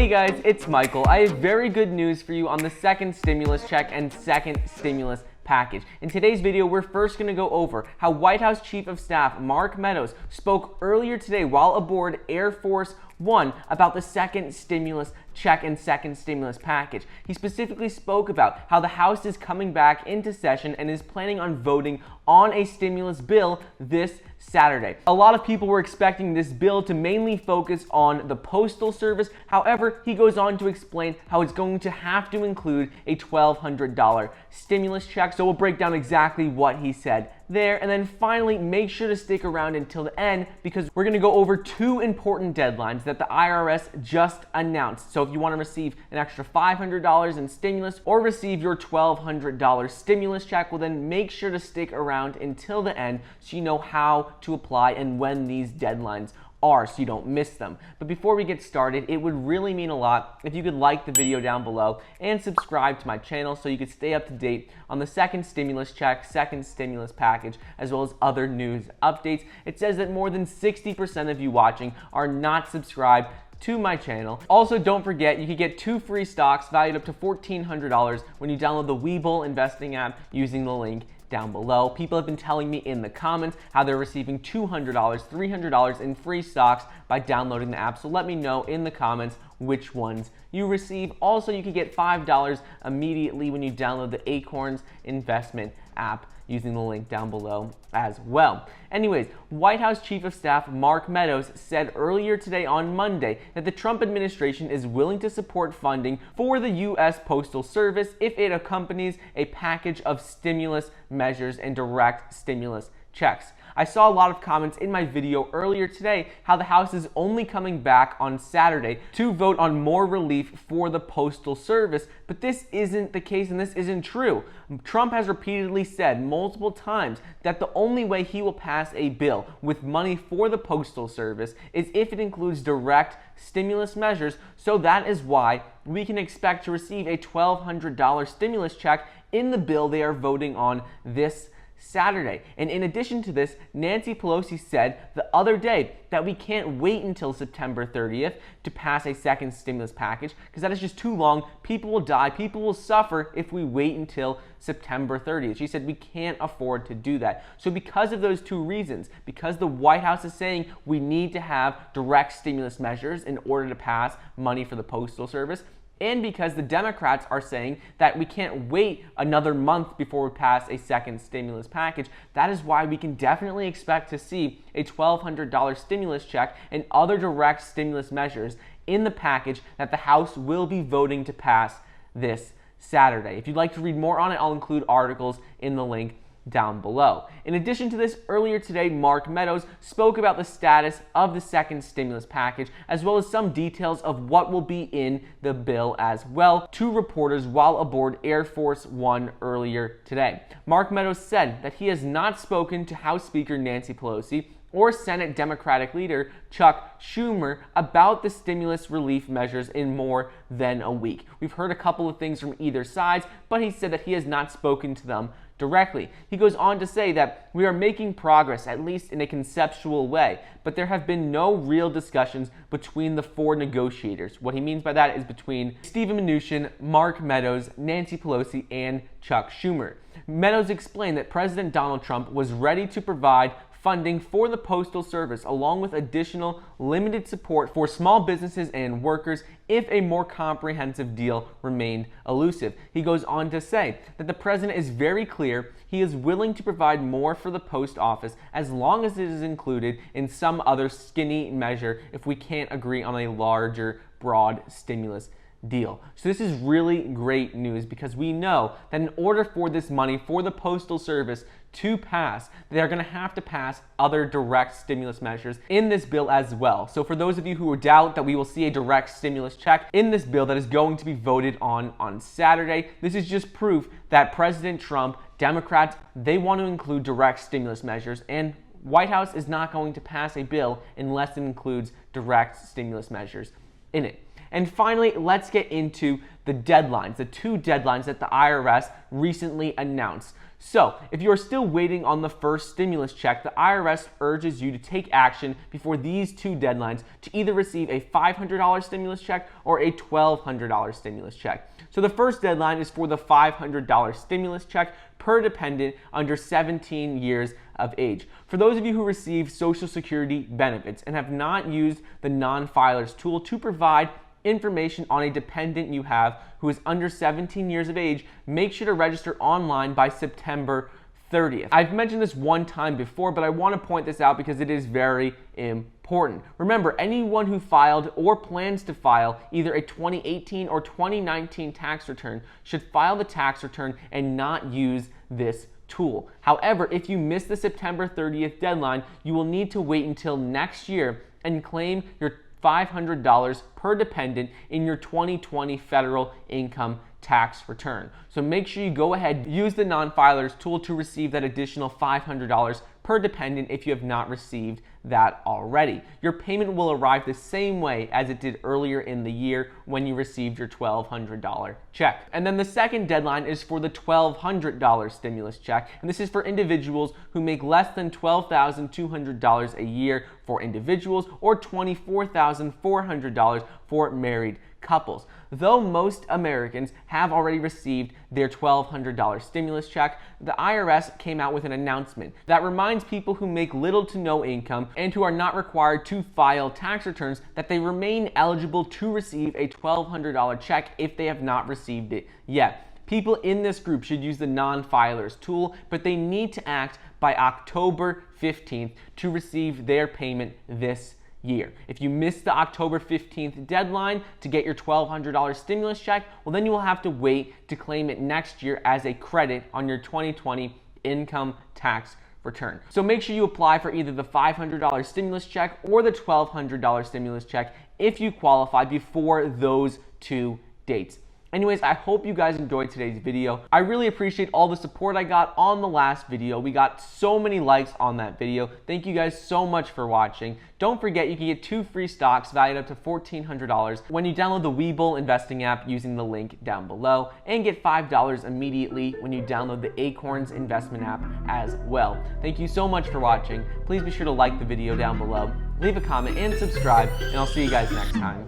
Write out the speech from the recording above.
guys, it's Michael. I have very good news for you on the second stimulus check and second stimulus package. In today's video, we're first going to go over how White House Chief of Staff Mark Meadows spoke earlier today while aboard Air Force One about the second stimulus check and second stimulus package. He specifically spoke about how the House is coming back into session and is planning on voting on a stimulus bill this Saturday. A lot of people were expecting this bill to mainly focus on the Postal Service. However, he goes on to explain how it's going to have to include a $1,200 stimulus check. So we'll break down exactly what he said there. And then finally, make sure to stick around until the end because we're going to go over two important deadlines that the IRS just announced. So if you want to receive an extra $500 in stimulus or receive your $1,200 stimulus check, well then make sure to stick around until the end so you know how to apply and when these deadlines are so you don't miss them. But before we get started, it would really mean a lot if you could like the video down below and subscribe to my channel so you could stay up to date on the second stimulus check, second stimulus package, as well as other news updates. It says that more than 60% of you watching are not subscribed to my channel. Also, don't forget you can get 2 free stocks valued up to $1,400 when you download the Webull investing app using the link down below. People have been telling me in the comments how they're receiving $200, $300 in free stocks by downloading the app. So let me know in the comments which ones you receive. Also, you can get $5 immediately when you download the Acorns investment app using the link down below as well. Anyways, White House Chief of Staff Mark Meadows said earlier today on Monday that the Trump administration is willing to support funding for the U.S. Postal Service if it accompanies a package of stimulus measures and direct stimulus checks. I saw a lot of comments in my video earlier today how the House is only coming back on Saturday to vote on more relief for the Postal Service, but this isn't the case and this isn't true. Trump has repeatedly said multiple times that the only way he will pass a bill with money for the Postal Service is if it includes direct stimulus measures, so that is why we can expect to receive a $1,200 stimulus check in the bill they are voting on this Saturday. And in addition to this, Nancy Pelosi said the other day that we can't wait until September 30th to pass a second stimulus package because that is just too long. People will die, people will suffer if we wait until September 30th. She said we can't afford to do that. So because of those two reasons, because the White House is saying we need to have direct stimulus measures in order to pass money for the Postal Service, and because the Democrats are saying that we can't wait another month before we pass a second stimulus package, that is why we can definitely expect to see a $1,200 stimulus check and other direct stimulus measures in the package that the House will be voting to pass this Saturday. If you'd like to read more on it, I'll include articles in the link down below. In addition to this, earlier today, Mark Meadows spoke about the status of the second stimulus package, as well as some details of what will be in the bill as well, to reporters while aboard Air Force One earlier today. Mark Meadows said that he has not spoken to House Speaker Nancy Pelosi or Senate Democratic leader Chuck Schumer about the stimulus relief measures in more than a week. We've heard a couple of things from either side, but he said that he has not spoken to them directly. He goes on to say that we are making progress, at least in a conceptual way, but there have been no real discussions between the 4 negotiators. What he means by that is between Steven Mnuchin, Mark Meadows, Nancy Pelosi, and Chuck Schumer. Meadows explained that President Donald Trump was ready to provide funding for the Postal Service, along with additional limited support for small businesses and workers if a more comprehensive deal remained elusive. He goes on to say that the president is very clear he is willing to provide more for the post office as long as it is included in some other skinny measure if we can't agree on a larger, broad stimulus deal. So this is really great news because we know that in order for this money for the Postal Service to pass, they're going to have to pass other direct stimulus measures in this bill as well. So for those of you who doubt that we will see a direct stimulus check in this bill that is going to be voted on Saturday, this is just proof that President Trump, Democrats, they want to include direct stimulus measures, and White House is not going to pass a bill unless it includes direct stimulus measures in it. And finally, let's get into the deadlines, the two deadlines that the IRS recently announced. So, if you are still waiting on the first stimulus check, the IRS urges you to take action before these two deadlines to either receive a $500 stimulus check or a $1,200 stimulus check. So the first deadline is for the $500 stimulus check per dependent under 17 years of age. For those of you who receive Social Security benefits and have not used the non-filers tool to provide information on a dependent you have who is under 17 years of age, make sure to register online by September 30th. I've mentioned this one time before, but I want to point this out because it is very important. Remember, anyone who filed or plans to file either a 2018 or 2019 tax return should file the tax return and not use this tool. However, if you miss the September 30th deadline, you will need to wait until next year and claim your $500 per dependent in your 2020 federal income tax return. So make sure you go ahead, use the non-filers tool to receive that additional $500 per dependent if you have not received that already. Your payment will arrive the same way as it did earlier in the year when you received your $1,200 check. And then the second deadline is for the $1,200 stimulus check, and this is for individuals who make less than $12,200 a year for individuals or $24,400 for married couples. Though most Americans have already received their $1,200 stimulus check, the IRS came out with an announcement that reminds people who make little to no income and who are not required to file tax returns that they remain eligible to receive a $1,200 check if they have not received it yet. People in this group should use the non-filers tool, but they need to act by October 15th to receive their payment this year. If you miss the October 15th deadline to get your $1,200 stimulus check, well, then you will have to wait to claim it next year as a credit on your 2020 income tax return. So make sure you apply for either the $500 stimulus check or the $1,200 stimulus check if you qualify before those two dates. Anyways, I hope you guys enjoyed today's video. I really appreciate all the support I got on the last video. We got so many likes on that video. Thank you guys so much for watching. Don't forget you can get 2 free stocks valued up to $1,400 when you download the Webull investing app using the link down below, and get $5 immediately when you download the Acorns investment app as well. Thank you so much for watching. Please be sure to like the video down below, leave a comment, and subscribe, and I'll see you guys next time.